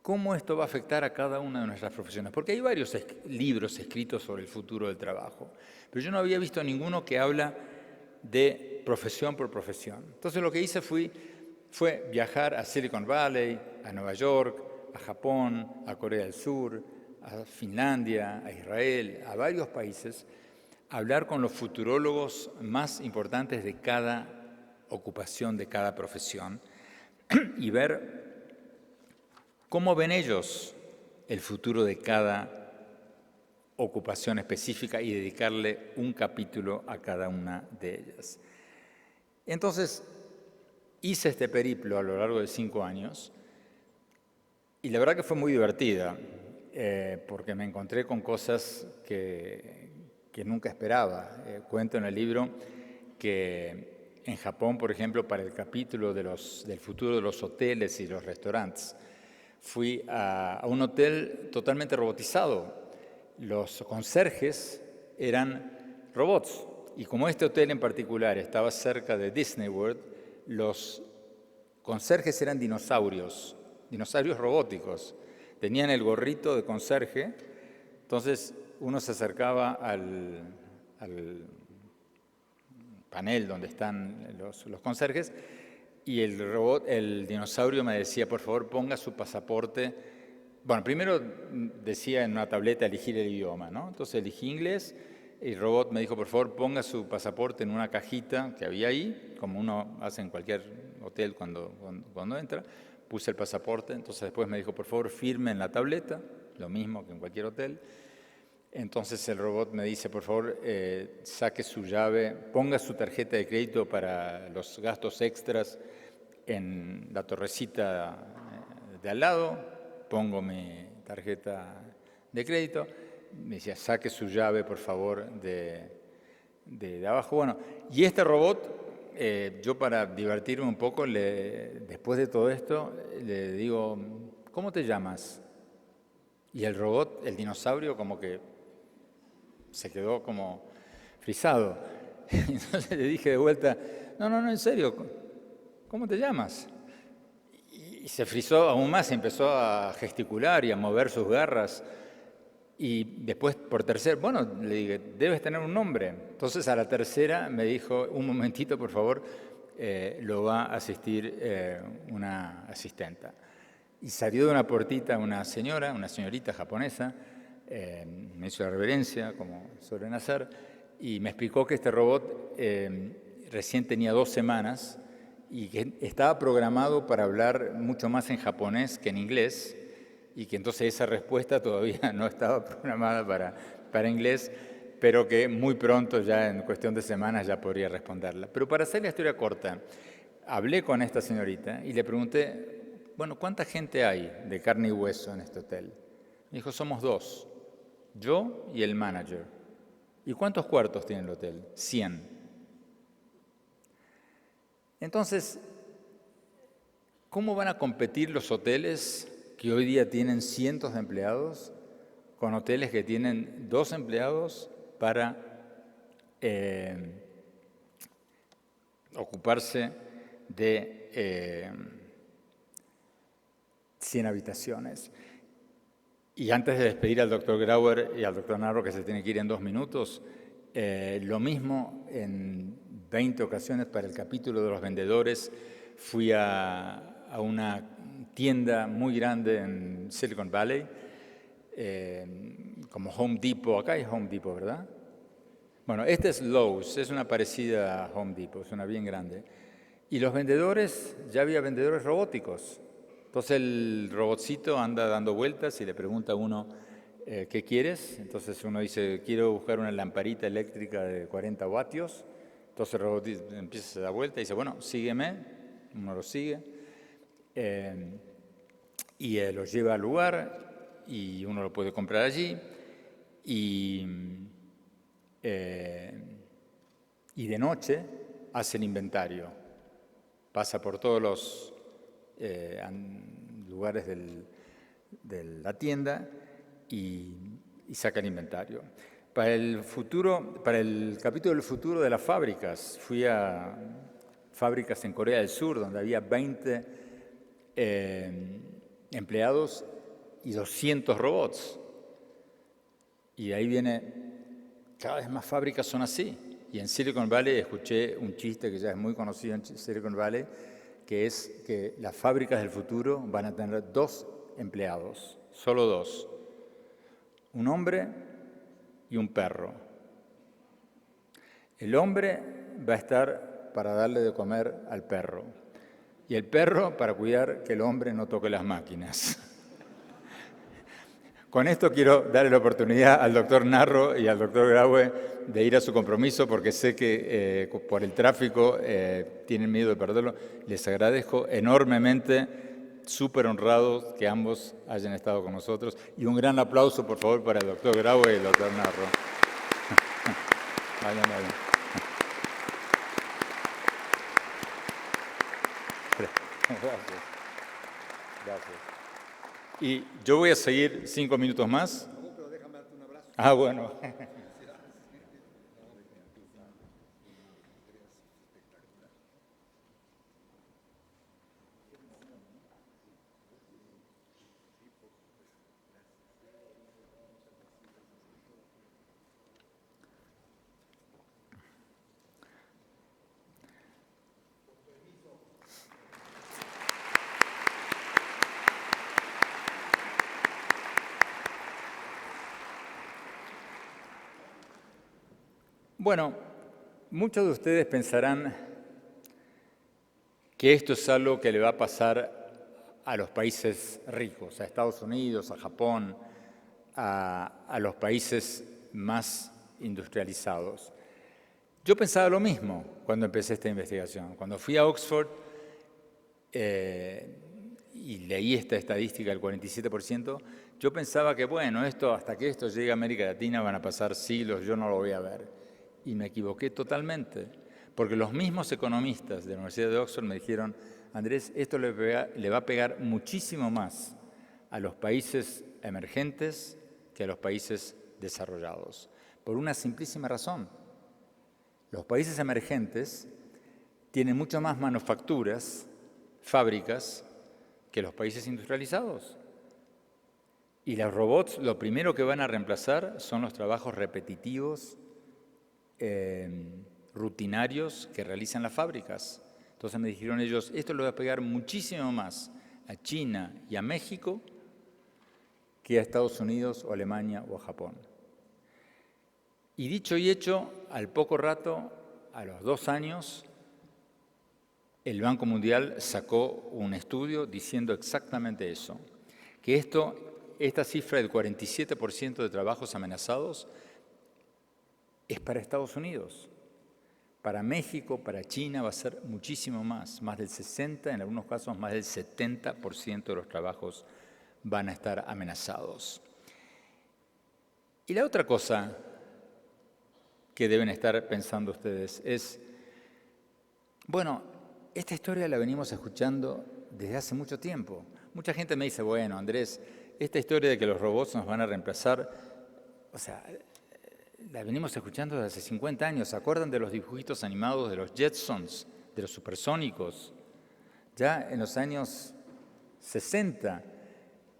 cómo esto va a afectar a cada una de nuestras profesiones. Porque hay varios libros escritos sobre el futuro del trabajo, pero yo no había visto ninguno que habla de profesión por profesión. Entonces lo que hice fue viajar a Silicon Valley, a Nueva York, a Japón, a Corea del Sur, a Finlandia, a Israel, a varios países, a hablar con los futurólogos más importantes de cada ocupación, de cada profesión, y ver cómo ven ellos el futuro de cada ocupación específica y dedicarle un capítulo a cada una de ellas. Entonces, hice este periplo a lo largo de 5 años y la verdad que fue muy divertida, porque me encontré con cosas que nunca esperaba. Cuento en el libro que en Japón, por ejemplo, para el capítulo del futuro de los hoteles y los restaurantes, fui a un hotel totalmente robotizado. Los conserjes eran robots. Y como este hotel en particular estaba cerca de Disney World, los conserjes eran dinosaurios robóticos. Tenían el gorrito de conserje, entonces uno se acercaba al panel donde están los conserjes y el dinosaurio me decía, por favor, ponga su pasaporte. Bueno, primero decía en una tableta elegir el idioma, ¿no? Entonces elegí inglés y el robot me dijo, por favor, ponga su pasaporte en una cajita que había ahí, como uno hace en cualquier hotel cuando entra. Puse el pasaporte, entonces después me dijo, por favor, firme en la tableta, lo mismo que en cualquier hotel. Entonces el robot me dice, por favor, saque su llave, ponga su tarjeta de crédito para los gastos extras en la torrecita de al lado, pongo mi tarjeta de crédito, me decía, saque su llave, por favor, de abajo. Bueno, y este robot, yo para divertirme un poco, después de todo esto, le digo, ¿cómo te llamas? Y el robot, el dinosaurio, como que se quedó como frisado. Entonces le dije de vuelta, no, en serio, ¿cómo te llamas? Y se frizó aún más, empezó a gesticular y a mover sus garras. Y después, por tercera, bueno, le dije, debes tener un nombre. Entonces a la tercera me dijo, un momentito, por favor, lo va a asistir una asistenta. Y salió de una puertita una señorita japonesa, me hizo la reverencia, como suelen hacer, y me explicó que este robot recién tenía 2 semanas y que estaba programado para hablar mucho más en japonés que en inglés, y que entonces esa respuesta todavía no estaba programada para inglés, pero que muy pronto, ya en cuestión de semanas, ya podría responderla. Pero para hacer la historia corta, hablé con esta señorita y le pregunté, bueno, ¿cuánta gente hay de carne y hueso en este hotel? Me dijo, somos 2, yo y el manager. ¿Y cuántos cuartos tiene el hotel? 100. Entonces, ¿cómo van a competir los hoteles que hoy día tienen cientos de empleados con hoteles que tienen 2 empleados para ocuparse de 100 habitaciones? Y antes de despedir al doctor Grauer y al doctor Narro, que se tiene que ir en 2 minutos, lo mismo en 20 ocasiones para el capítulo de los vendedores. Fui a una tienda muy grande en Silicon Valley, como Home Depot. Acá hay Home Depot, ¿verdad? Bueno, este es Lowe's, es una parecida a Home Depot, es una bien grande. Y los vendedores, ya había vendedores robóticos. Entonces el robotcito anda dando vueltas y le pregunta a uno, ¿qué quieres? Entonces uno dice, quiero buscar una lamparita eléctrica de 40 vatios. Entonces el robot empieza a dar vuelta y dice, bueno, sígueme. Uno lo sigue. Y lo lleva al lugar y uno lo puede comprar allí. Y de noche hace el inventario. Pasa por todos los lugares de la tienda y saca el inventario. Para el capítulo del futuro de las fábricas, fui a fábricas en Corea del Sur, donde había 20 empleados y 200 robots. Y ahí cada vez más fábricas son así. Y en Silicon Valley escuché un chiste que ya es muy conocido en Silicon Valley, que es que las fábricas del futuro van a tener 2 empleados, solo 2. un hombre y un perro. El hombre va a estar para darle de comer al perro y el perro para cuidar que el hombre no toque las máquinas. Con esto quiero darle la oportunidad al doctor Narro y al doctor Graue de ir a su compromiso, porque sé que por el tráfico tienen miedo de perderlo. Les agradezco enormemente, súper honrados que ambos hayan estado con nosotros. Y un gran aplauso, por favor, para el doctor Graue y el doctor Narro. Vayan. Gracias. Y yo voy a seguir 5 minutos más. No, pero déjame darte un abrazo. Ah, bueno. Bueno, muchos de ustedes pensarán que esto es algo que le va a pasar a los países ricos, a Estados Unidos, a Japón, a los países más industrializados. Yo pensaba lo mismo cuando empecé esta investigación. Cuando fui a Oxford y leí esta estadística del 47%, yo pensaba que, bueno, hasta que esto llegue a América Latina van a pasar siglos, yo no lo voy a ver. Y me equivoqué totalmente, porque los mismos economistas de la Universidad de Oxford me dijeron, Andrés, esto le va a pegar muchísimo más a los países emergentes que a los países desarrollados, por una simplísima razón. Los países emergentes tienen mucho más manufacturas, fábricas, que los países industrializados. Y los robots lo primero que van a reemplazar son los trabajos repetitivos, rutinarios que realizan las fábricas. Entonces me dijeron ellos, esto le va a pegar muchísimo más a China y a México que a Estados Unidos o Alemania o a Japón. Y dicho y hecho, al poco rato, a los 2 años, el Banco Mundial sacó un estudio diciendo exactamente eso, que esta cifra del 47% de trabajos amenazados es para Estados Unidos. Para México, para China va a ser muchísimo más del 60%, en algunos casos más del 70% de los trabajos van a estar amenazados. Y la otra cosa que deben estar pensando ustedes es, bueno, esta historia la venimos escuchando desde hace mucho tiempo. Mucha gente me dice, bueno, Andrés, esta historia de que los robots nos van a reemplazar, o sea, la venimos escuchando desde hace 50 años. ¿Se acuerdan de los dibujitos animados de los Jetsons, de los supersónicos? Ya en los años 60,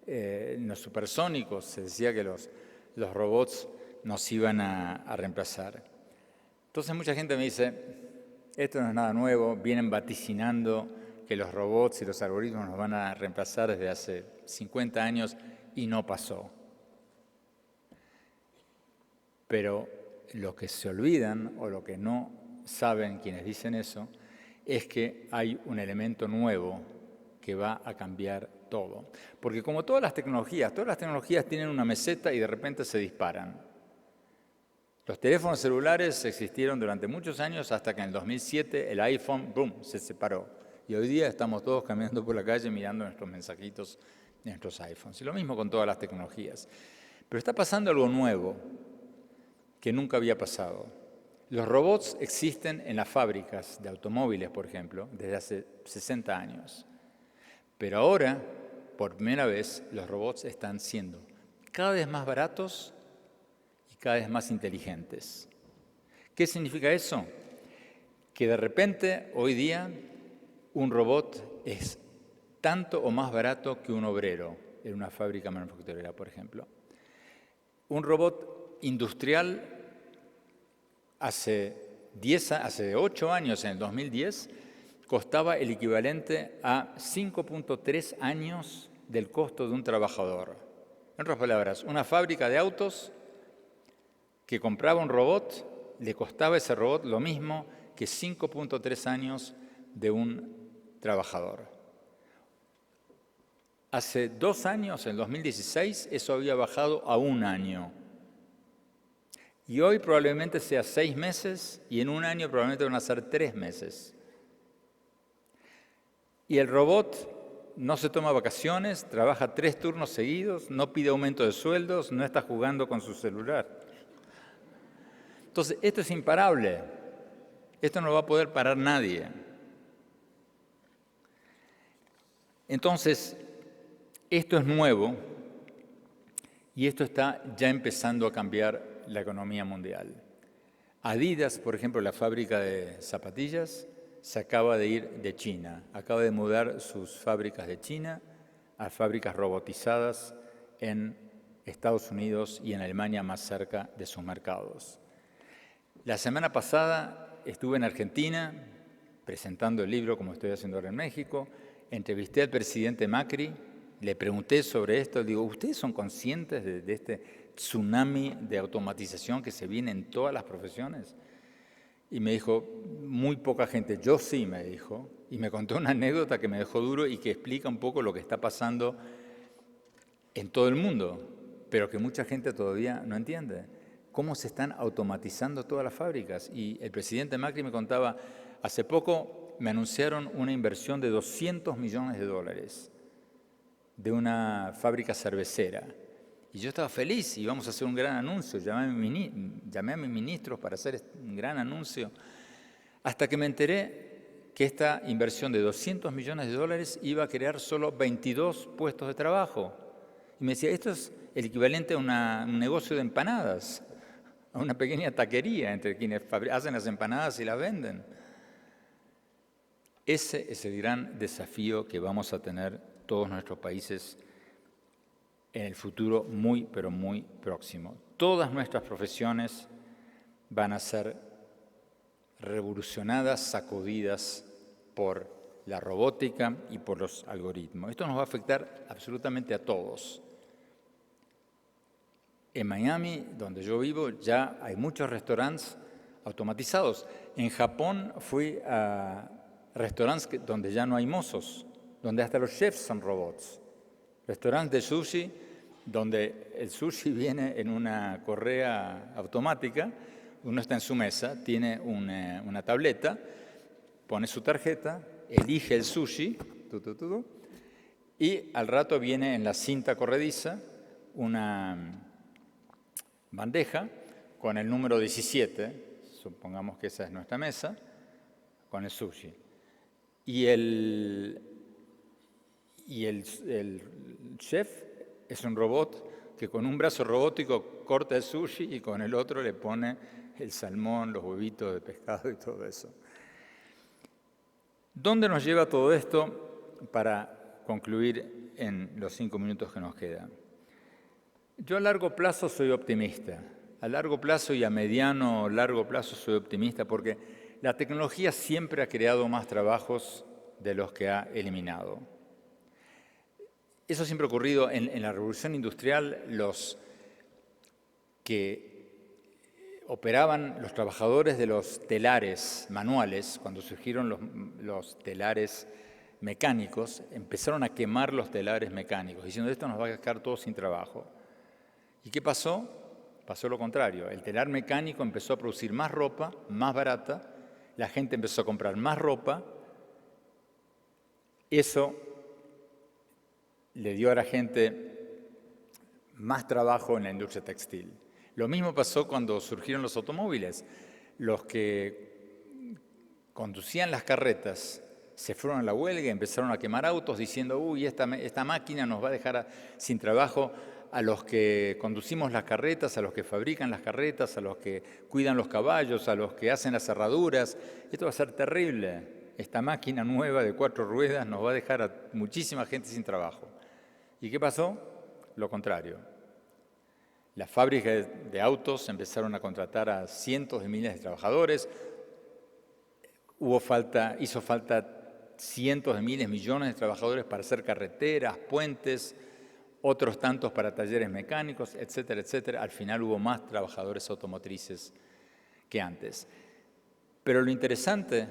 en los supersónicos, se decía que los robots nos iban a reemplazar. Entonces mucha gente me dice, esto no es nada nuevo, vienen vaticinando que los robots y los algoritmos nos van a reemplazar desde hace 50 años y no pasó. Pero lo que se olvidan o lo que no saben quienes dicen eso es que hay un elemento nuevo que va a cambiar todo. Porque como todas las tecnologías tienen una meseta y de repente se disparan. Los teléfonos celulares existieron durante muchos años hasta que en el 2007 el iPhone, ¡boom!, se separó. Y hoy día estamos todos caminando por la calle mirando nuestros mensajitos de nuestros iPhones. Y lo mismo con todas las tecnologías. Pero está pasando algo nuevo que nunca había pasado. Los robots existen en las fábricas de automóviles, por ejemplo, desde hace 60 años. Pero ahora, por primera vez, los robots están siendo cada vez más baratos y cada vez más inteligentes. ¿Qué significa eso? Que de repente, hoy día, un robot es tanto o más barato que un obrero en una fábrica manufacturera, por ejemplo. Un robot industrial hace 8 años, en el 2010, costaba el equivalente a 5.3 años del costo de un trabajador. En otras palabras, una fábrica de autos que compraba un robot, le costaba ese robot lo mismo que 5.3 años de un trabajador. Hace 2 años, en 2016, eso había bajado a 1 año. Y hoy probablemente sea 6 meses y en 1 año probablemente van a ser 3 meses. Y el robot no se toma vacaciones, trabaja 3 turnos seguidos, no pide aumento de sueldos, no está jugando con su celular. Entonces, esto es imparable. Esto no lo va a poder parar nadie. Entonces, esto es nuevo y esto está ya empezando a cambiar la economía mundial. Adidas, por ejemplo, la fábrica de zapatillas, se acaba de ir de China, acaba de mudar sus fábricas de China a fábricas robotizadas en Estados Unidos y en Alemania, más cerca de sus mercados. La semana pasada estuve en Argentina presentando el libro, como estoy haciendo ahora en México. Entrevisté al presidente Macri, le pregunté sobre esto, digo, ¿ustedes son conscientes de este tsunami de automatización que se viene en todas las profesiones? Y me dijo, muy poca gente. Yo sí, me dijo, y me contó una anécdota que me dejó duro y que explica un poco lo que está pasando en todo el mundo, pero que mucha gente todavía no entiende. Cómo se están automatizando todas las fábricas. Y el presidente Macri me contaba, hace poco me anunciaron una inversión de $200 millones de una fábrica cervecera. Y yo estaba feliz, y íbamos a hacer un gran anuncio. Llamé a mis ministros para hacer un gran anuncio. Hasta que me enteré que esta inversión de $200 millones iba a crear solo 22 puestos de trabajo. Y me decía, esto es el equivalente a un negocio de empanadas, a una pequeña taquería entre quienes hacen las empanadas y las venden. Ese es el gran desafío que vamos a tener todos nuestros países en el futuro muy, pero muy próximo. Todas nuestras profesiones van a ser revolucionadas, sacudidas por la robótica y por los algoritmos. Esto nos va a afectar absolutamente a todos. En Miami, donde yo vivo, ya hay muchos restaurantes automatizados. En Japón fui a restaurantes donde ya no hay mozos, donde hasta los chefs son robots. Restaurantes de sushi, donde el sushi viene en una correa automática, uno está en su mesa, tiene una tableta, pone su tarjeta, elige el sushi, y al rato viene en la cinta corrediza una bandeja con el número 17, supongamos que esa es nuestra mesa, con el sushi. Y el chef es un robot que con un brazo robótico corta el sushi y con el otro le pone el salmón, los huevitos de pescado y todo eso. ¿Dónde nos lleva todo esto para concluir en los 5 minutos que nos quedan? Yo a largo plazo soy optimista. A largo plazo y a mediano o largo plazo soy optimista porque la tecnología siempre ha creado más trabajos de los que ha eliminado. Eso siempre ha ocurrido en la revolución industrial. Los que operaban, los trabajadores de los telares manuales, cuando surgieron los telares mecánicos, empezaron a quemar los telares mecánicos, diciendo esto nos va a dejar todos sin trabajo. ¿Y qué pasó? Pasó lo contrario. El telar mecánico empezó a producir más ropa, más barata, la gente empezó a comprar más ropa. Eso le dio a la gente más trabajo en la industria textil. Lo mismo pasó cuando surgieron los automóviles. Los que conducían las carretas se fueron a la huelga y empezaron a quemar autos diciendo, uy, esta máquina nos va a dejar sin trabajo a los que conducimos las carretas, a los que fabrican las carretas, a los que cuidan los caballos, a los que hacen las cerraduras. Esto va a ser terrible. Esta máquina nueva de 4 ruedas nos va a dejar a muchísima gente sin trabajo. ¿Y qué pasó? Lo contrario. Las fábricas de autos empezaron a contratar a cientos de miles de trabajadores. Hizo falta cientos de miles, millones de trabajadores para hacer carreteras, puentes. otros tantos para talleres mecánicos, etcétera, etcétera. Al final hubo más trabajadores automotrices que antes. Pero lo interesante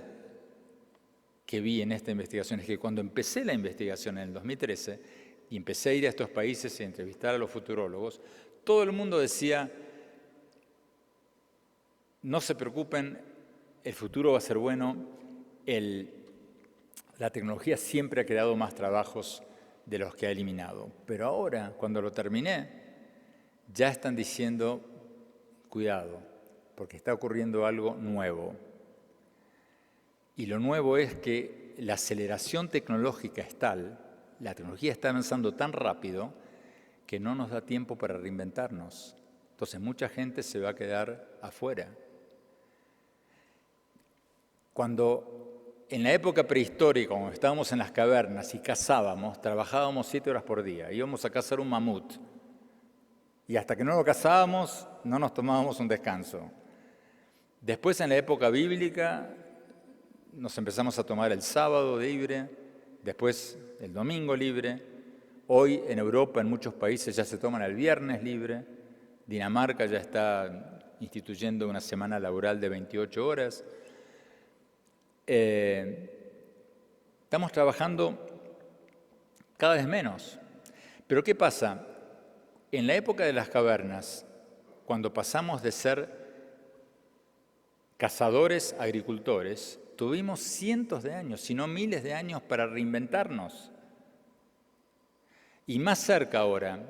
que vi en esta investigación es que cuando empecé la investigación en el 2013 y empecé a ir a estos países y a entrevistar a los futurólogos, todo el mundo decía, no se preocupen, el futuro va a ser bueno, la tecnología siempre ha creado más trabajos de los que ha eliminado. Pero ahora, cuando lo terminé, ya están diciendo, cuidado, porque está ocurriendo algo nuevo. Y lo nuevo es que la aceleración tecnológica es tal, la tecnología está avanzando tan rápido que no nos da tiempo para reinventarnos. Entonces mucha gente se va a quedar afuera. Cuando en la época prehistórica, cuando estábamos en las cavernas y cazábamos, trabajábamos 7 horas por día, íbamos a cazar un mamut. Y hasta que no lo cazábamos, no nos tomábamos un descanso. Después, en la época bíblica, nos empezamos a tomar el sábado libre, después el domingo libre. Hoy en Europa, en muchos países, ya se toman el viernes libre. Dinamarca ya está instituyendo una semana laboral de 28 horas. Estamos trabajando cada vez menos. Pero ¿qué pasa? En la época de las cavernas, cuando pasamos de ser cazadores a agricultores, tuvimos cientos de años, si no miles de años, para reinventarnos. Y más cerca ahora,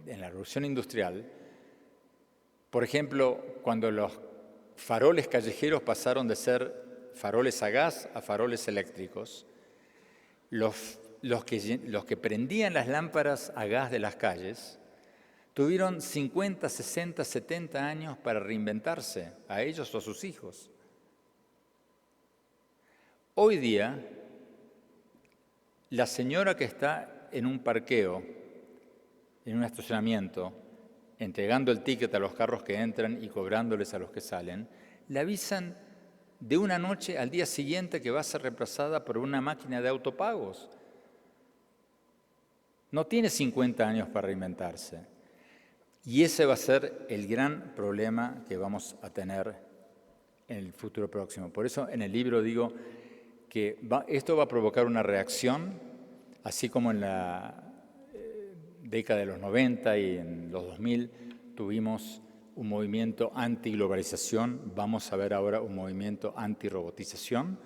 en la revolución industrial, por ejemplo, cuando los faroles callejeros pasaron de ser faroles a gas a faroles eléctricos, los que prendían las lámparas a gas de las calles tuvieron 50, 60, 70 años para reinventarse, a ellos o a sus hijos. Hoy día, la señora que está en un parqueo, en un estacionamiento, entregando el ticket a los carros que entran y cobrándoles a los que salen, le avisan de una noche al día siguiente que va a ser reemplazada por una máquina de autopagos. No tiene 50 años para reinventarse. Y ese va a ser el gran problema que vamos a tener en el futuro próximo. Por eso en el libro digo que esto va a provocar una reacción, así como en la década de los 90 y en los 2000 tuvimos un movimiento anti-globalización, vamos a ver ahora un movimiento anti-robotización.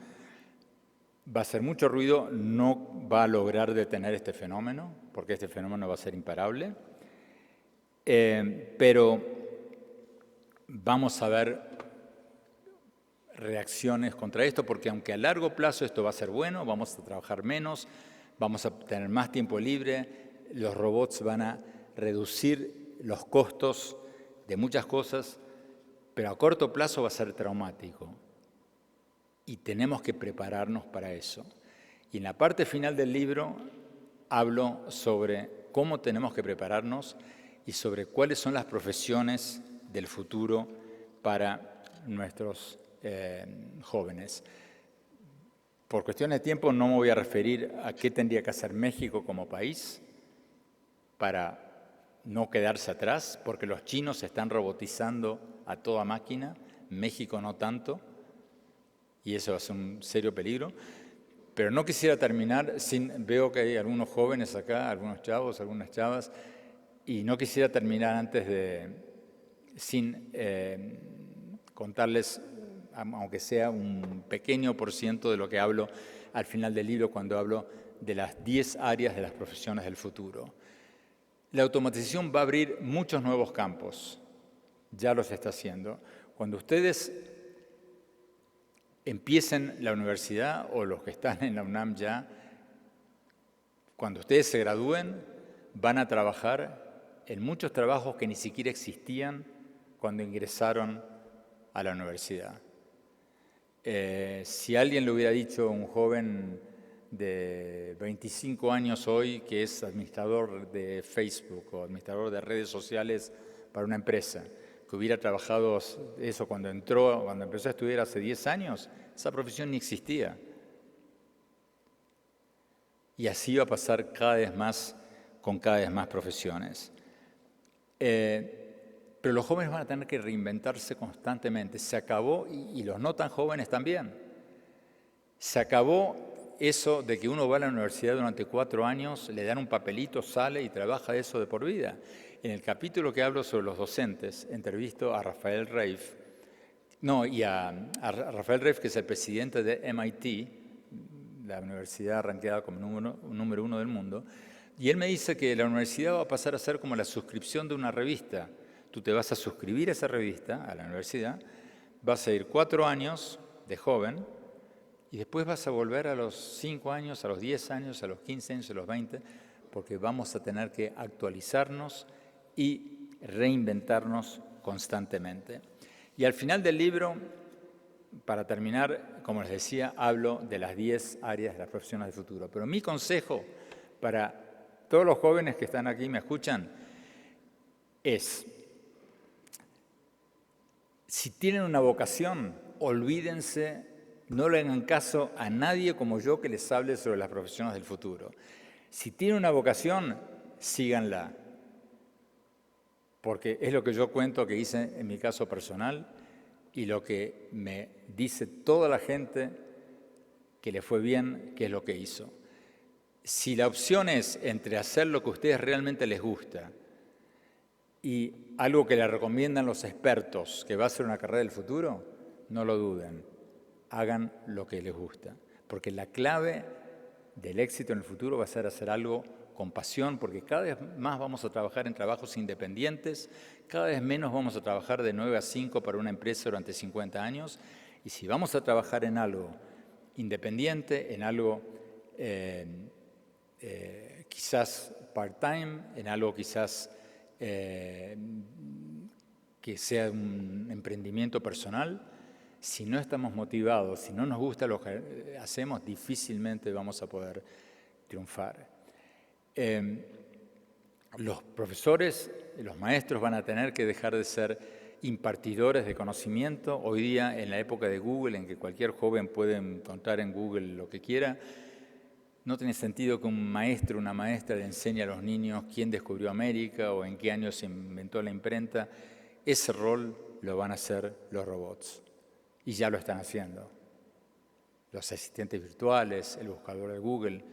Va a hacer mucho ruido, no va a lograr detener este fenómeno, porque este fenómeno va a ser imparable. Pero vamos a ver reacciones contra esto, porque aunque a largo plazo esto va a ser bueno, vamos a trabajar menos, vamos a tener más tiempo libre, los robots van a reducir los costos de muchas cosas, pero a corto plazo va a ser traumático. Y tenemos que prepararnos para eso. Y en la parte final del libro hablo sobre cómo tenemos que prepararnos y sobre cuáles son las profesiones del futuro para nuestros jóvenes. Por cuestiones de tiempo no me voy a referir a qué tendría que hacer México como país para no quedarse atrás, porque los chinos se están robotizando a toda máquina, México no tanto, y eso va a ser un serio peligro. Pero no quisiera terminar veo que hay algunos jóvenes acá, algunos chavos, algunas chavas, y no quisiera terminar sin contarles, aunque sea un pequeño % de lo que hablo al final del libro, cuando hablo de las 10 áreas de las profesiones del futuro. La automatización va a abrir muchos nuevos campos, ya los está haciendo. Cuando ustedes empiecen la universidad, o los que están en la UNAM ya, cuando ustedes se gradúen, van a trabajar en muchos trabajos que ni siquiera existían cuando ingresaron a la universidad. Si alguien le hubiera dicho a un joven de 25 años hoy que es administrador de Facebook o administrador de redes sociales para una empresa, que hubiera trabajado eso cuando empezó a estudiar hace 10 años, esa profesión ni existía. Y así va a pasar cada vez más con cada vez más profesiones. Pero los jóvenes van a tener que reinventarse constantemente. Se acabó, y los no tan jóvenes también, se acabó eso de que uno va a la universidad durante 4 años, le dan un papelito, sale y trabaja de eso de por vida. En el capítulo que hablo sobre los docentes, entrevisto a Rafael Reif, a Rafael Reif, que es el presidente de MIT, la universidad ranqueada como número 1 del mundo, y él me dice que la universidad va a pasar a ser como la suscripción de una revista. Tú te vas a suscribir a esa revista, a la universidad, vas a ir 4 años de joven y después vas a volver a los 5 años, a los 10 años, a los 15 años, a los 20, porque vamos a tener que actualizarnos y reinventarnos constantemente. Y al final del libro, para terminar, como les decía, hablo de las 10 áreas de las profesiones del futuro. Pero mi consejo para todos los jóvenes que están aquí y me escuchan es: si tienen una vocación, olvídense, no le hagan caso a nadie como yo que les hable sobre las profesiones del futuro. Si tienen una vocación, síganla. Porque es lo que yo cuento que hice en mi caso personal y lo que me dice toda la gente que le fue bien, que es lo que hizo. Si la opción es entre hacer lo que a ustedes realmente les gusta y algo que le recomiendan los expertos, que va a ser una carrera del futuro, no lo duden, hagan lo que les gusta. Porque la clave del éxito en el futuro va a ser hacer algo con pasión, porque cada vez más vamos a trabajar en trabajos independientes, cada vez menos vamos a trabajar de 9 a 5 para una empresa durante 50 años, y si vamos a trabajar en algo independiente, en algo quizás part-time, en algo quizás que sea un emprendimiento personal, si no estamos motivados, si no nos gusta lo que hacemos, difícilmente vamos a poder triunfar. Los profesores, los maestros van a tener que dejar de ser impartidores de conocimiento. Hoy día, en la época de Google, en que cualquier joven puede encontrar en Google lo que quiera, no tiene sentido que un maestro o una maestra le enseñe a los niños quién descubrió América o en qué año se inventó la imprenta. Ese rol lo van a hacer los robots. Y ya lo están haciendo. Los asistentes virtuales, el buscador de Google.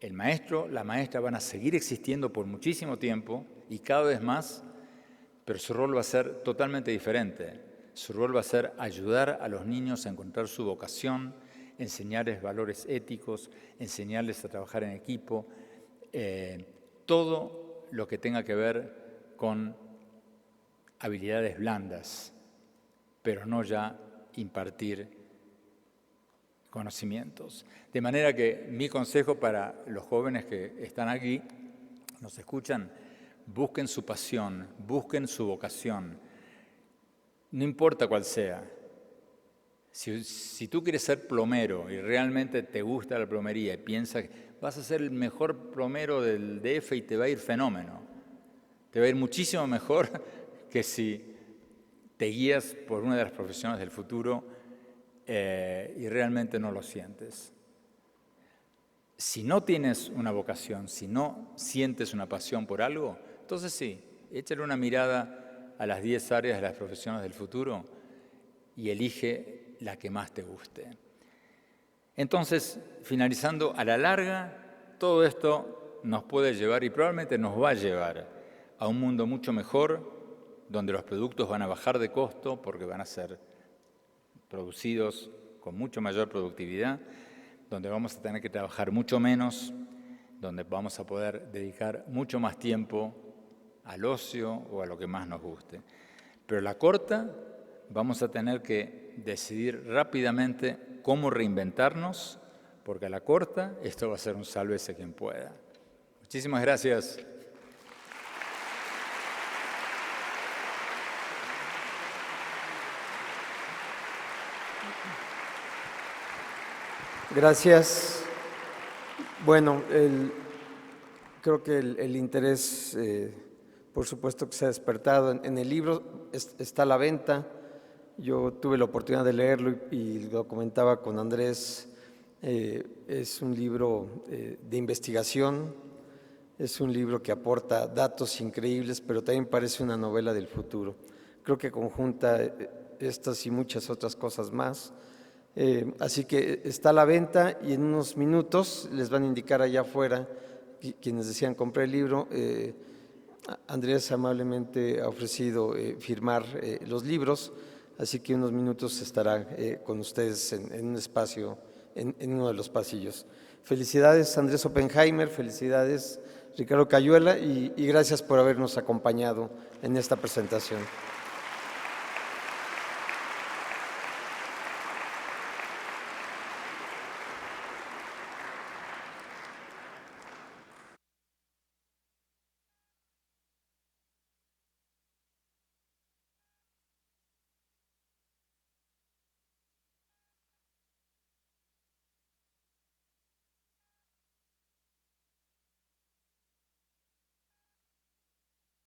El maestro, la maestra van a seguir existiendo por muchísimo tiempo y cada vez más, pero su rol va a ser totalmente diferente. Su rol va a ser ayudar a los niños a encontrar su vocación, enseñarles valores éticos, enseñarles a trabajar en equipo, todo lo que tenga que ver con habilidades blandas, pero no ya impartir conocimientos. De manera que mi consejo para los jóvenes que están aquí, nos escuchan, busquen su pasión, busquen su vocación, no importa cuál sea. Si tú quieres ser plomero y realmente te gusta la plomería y piensas que vas a ser el mejor plomero del DF y te va a ir fenómeno, te va a ir muchísimo mejor que si te guías por una de las profesiones del futuro y realmente no lo sientes. Si no tienes una vocación, si no sientes una pasión por algo, entonces sí, échale una mirada a las 10 áreas de las profesiones del futuro y elige la que más te guste. Entonces, finalizando, a la larga, todo esto nos puede llevar y probablemente nos va a llevar a un mundo mucho mejor, donde los productos van a bajar de costo porque van a ser producidos con mucho mayor productividad, donde vamos a tener que trabajar mucho menos, donde vamos a poder dedicar mucho más tiempo al ocio o a lo que más nos guste. Pero a la corta vamos a tener que decidir rápidamente cómo reinventarnos, porque a la corta esto va a ser un sálvese quien pueda. Muchísimas gracias. Gracias. Bueno, creo que el interés, por supuesto que se ha despertado. En el libro está a la venta. Yo tuve la oportunidad de leerlo y lo comentaba con Andrés. Es un libro de investigación. Es un libro que aporta datos increíbles, pero también parece una novela del futuro. Creo que conjunta estas y muchas otras cosas más. Así que está a la venta y en unos minutos les van a indicar allá afuera quienes desean comprar el libro. Andrés amablemente ha ofrecido firmar los libros, así que en unos minutos estará con ustedes en un espacio, en uno de los pasillos. Felicidades Andrés Oppenheimer, felicidades Ricardo Cayuela y gracias por habernos acompañado en esta presentación.